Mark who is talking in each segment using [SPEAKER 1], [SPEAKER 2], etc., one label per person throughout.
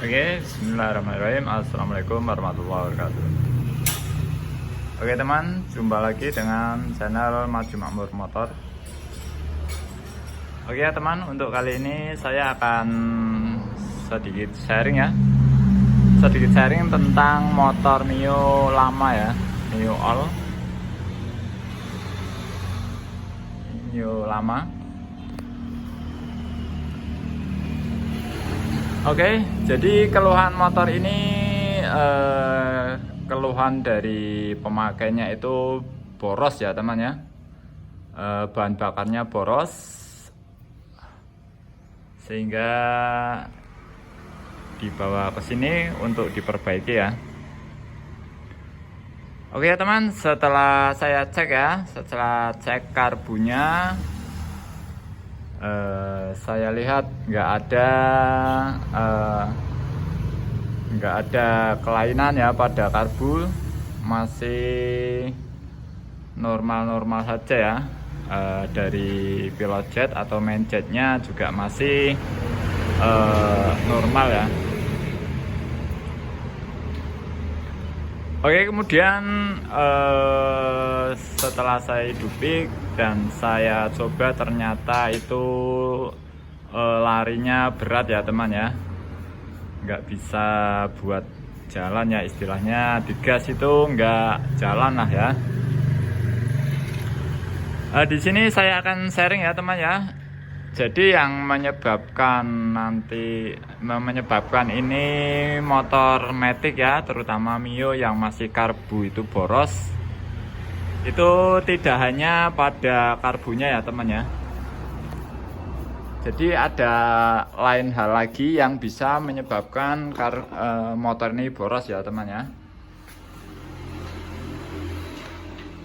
[SPEAKER 1] Oke, bismillahirrahmanirrahim. Assalamualaikum warahmatullahi wabarakatuh. Oke teman, jumpa lagi dengan channel Maju Makmur Motor. Oke ya teman, untuk kali ini saya akan sedikit sharing ya. Sedikit sharing tentang motor Mio lama ya, Mio All. Mio lama. Oke, jadi keluhan motor ini keluhan dari pemakainya itu boros ya teman ya. Bahan bakarnya boros sehingga dibawa ke sini untuk diperbaiki ya. Oke ya teman, setelah saya cek ya, setelah cek karbunya, saya lihat nggak ada kelainan ya pada karbu, masih normal-normal saja ya. Dari pilot jet atau main jetnya juga masih normal ya. Oke, kemudian setelah saya hidupin dan saya coba, ternyata itu larinya berat ya teman ya, nggak bisa buat jalan ya, istilahnya digas itu nggak jalan lah ya. Di sini saya akan sharing ya teman ya. Jadi yang menyebabkan ini motor matic ya, terutama Mio yang masih karbu itu boros, itu tidak hanya pada karbunya ya teman ya. Jadi ada lain hal lagi yang bisa menyebabkan motor ini boros ya teman ya.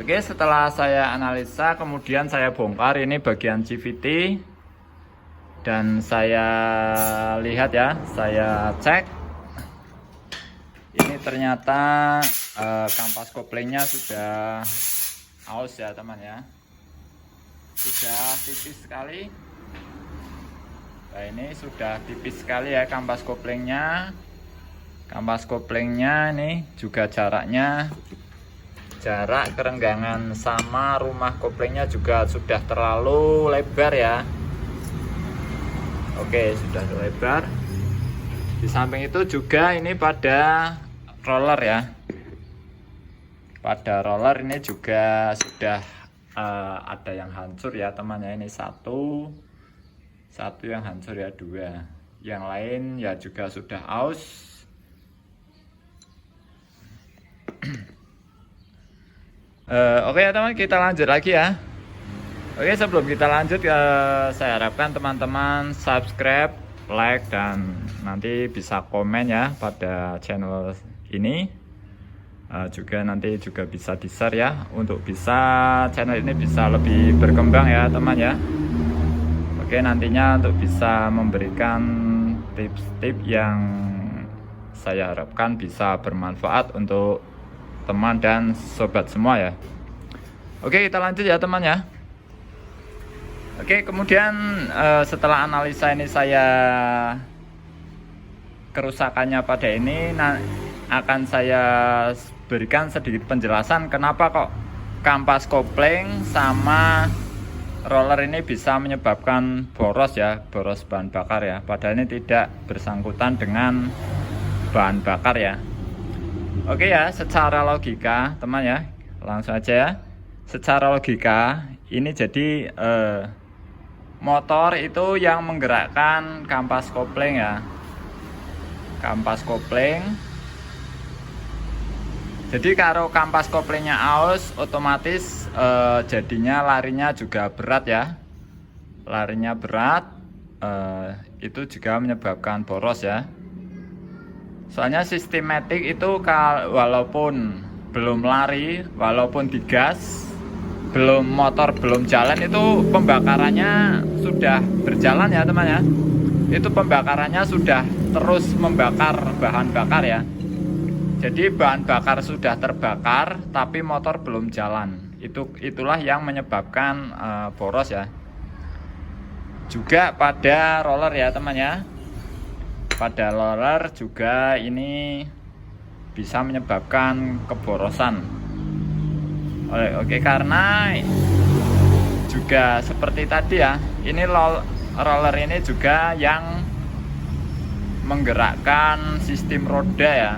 [SPEAKER 1] Oke, setelah saya analisa, kemudian saya bongkar ini bagian CVT. Dan saya lihat ya, saya cek, ini ternyata kampas koplingnya sudah aus ya teman ya, sudah tipis sekali. Nah ini sudah tipis sekali ya kampas koplingnya. Kampas koplingnya ini juga jarak kerenggangan sama rumah koplingnya juga sudah terlalu lebar ya. Oke, sudah lebar. Di samping itu juga ini pada roller ya. Pada roller ini juga sudah ada yang hancur ya temannya. Ini satu yang hancur ya, dua. Yang lain ya juga sudah aus. Oke ya teman, kita lanjut lagi ya. Oke, sebelum kita lanjut, saya harapkan teman-teman subscribe, like, dan nanti bisa komen ya pada channel ini. Juga nanti juga bisa di-share ya, untuk bisa channel ini bisa lebih berkembang ya teman ya. Oke, nantinya untuk bisa memberikan tips-tips yang saya harapkan bisa bermanfaat untuk teman dan sobat semua ya. Oke, kita lanjut ya teman ya. Oke, kemudian setelah analisa ini, saya kerusakannya pada ini akan saya berikan sedikit penjelasan kenapa kok kampas kopling sama roller ini bisa menyebabkan boros ya, boros bahan bakar ya, padahal ini tidak bersangkutan dengan bahan bakar ya. Oke ya, secara logika teman ya, langsung aja ya. Secara logika ini jadi motor itu yang menggerakkan kampas kopling ya, kampas kopling. Jadi kalau kampas koplingnya aus, otomatis jadinya larinya juga berat ya, larinya berat. Itu juga menyebabkan boros ya. Soalnya sistematik itu walaupun belum lari, walaupun digas, motor belum jalan, itu pembakarannya sudah berjalan ya teman ya. Itu pembakarannya sudah terus membakar bahan bakar ya. Jadi bahan bakar sudah terbakar tapi motor belum jalan. Itulah yang menyebabkan boros ya. Juga pada roller ya teman ya. pada roller juga ini bisa menyebabkan keborosan. Oke, karena juga seperti tadi ya, ini roller ini juga yang menggerakkan sistem roda ya.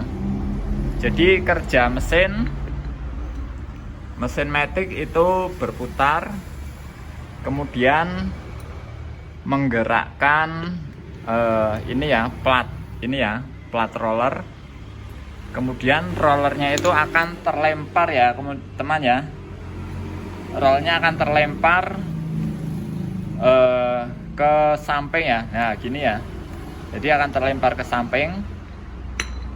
[SPEAKER 1] Jadi kerja mesin matic itu berputar, kemudian menggerakkan ini ya plat roller. Kemudian rollernya itu akan terlempar ya teman ya, rollnya akan terlempar ke samping ya. Nah gini ya, jadi akan terlempar ke samping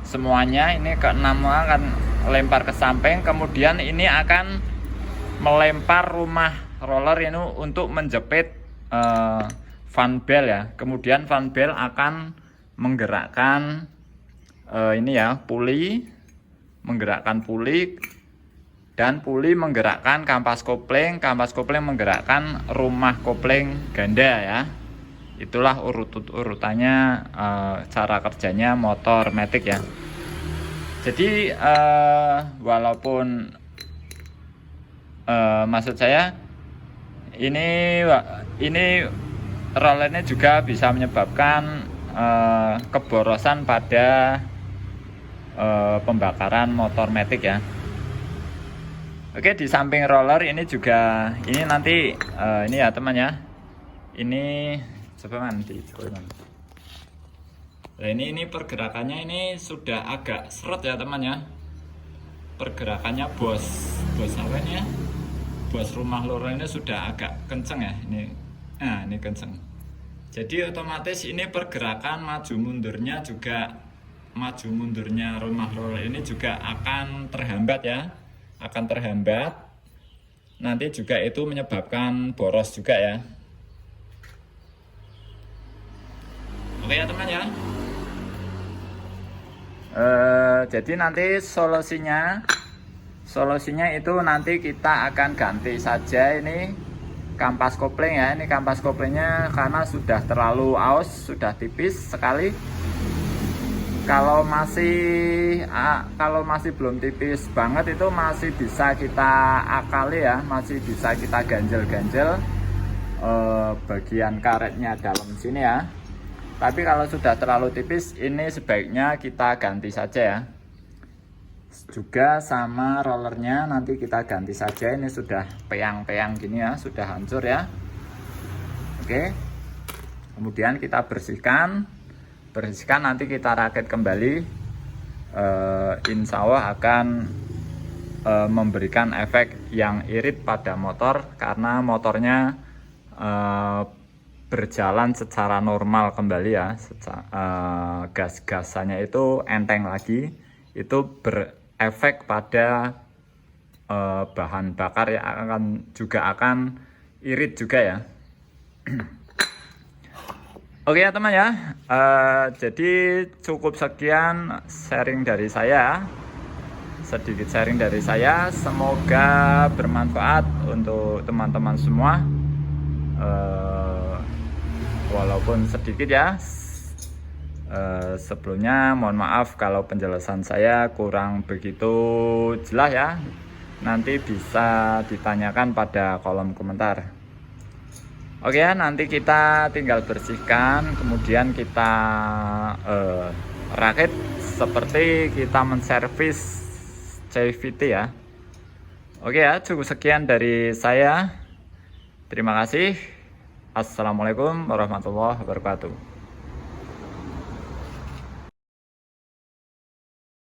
[SPEAKER 1] semuanya. Ini ke-6 akan lempar ke samping, kemudian ini akan melempar rumah roller ini untuk menjepit fan bell ya. Kemudian fan bell akan menggerakkan ini ya, menggerakkan puli, dan puli menggerakkan kampas kopling menggerakkan rumah kopling ganda ya. Itulah urutannya cara kerjanya motor matic ya. Jadi walaupun maksud saya ini rollernya juga bisa menyebabkan keborosan pada pembakaran motor matic ya. Oke, di samping roller ini juga ini nanti ini ya teman ya, ini coba nanti nah ini pergerakannya ini sudah agak seret ya teman ya, pergerakannya bos apa ini ya, bos rumah roller ini sudah agak kenceng ya ini. Nah ini kenceng, jadi otomatis ini pergerakan maju mundurnya rumah roller ini juga akan terhambat ya, akan terhambat. Nanti juga itu menyebabkan boros juga ya. Oke ya teman ya. Jadi nanti solusinya itu nanti kita akan ganti saja ini kampas kopling ya. Ini kampas koplingnya karena sudah terlalu aus, sudah tipis sekali. Kalau masih belum tipis banget itu masih bisa kita akali ya, masih bisa kita ganjel bagian karetnya dalam sini ya. Tapi kalau sudah terlalu tipis ini sebaiknya kita ganti saja ya. Juga sama rollernya nanti kita ganti saja, ini sudah peyang-peyang gini ya, sudah hancur ya. Oke, kemudian kita bersihkan nanti kita rakit kembali. Insya Allah akan memberikan efek yang irit pada motor, karena motornya berjalan secara normal kembali ya. Gas-gasannya itu enteng lagi, itu berefek pada bahan bakar yang akan irit juga ya. Oke ya teman ya, jadi cukup sekian sharing dari saya, sedikit sharing dari saya, semoga bermanfaat untuk teman-teman semua. Walaupun sedikit ya, sebelumnya mohon maaf kalau penjelasan saya kurang begitu jelas ya, nanti bisa ditanyakan pada kolom komentar. Oke ya, nanti kita tinggal bersihkan, kemudian kita rakit seperti kita menservis CVT ya. Oke ya, cukup sekian dari saya. Terima kasih. Assalamualaikum warahmatullahi wabarakatuh.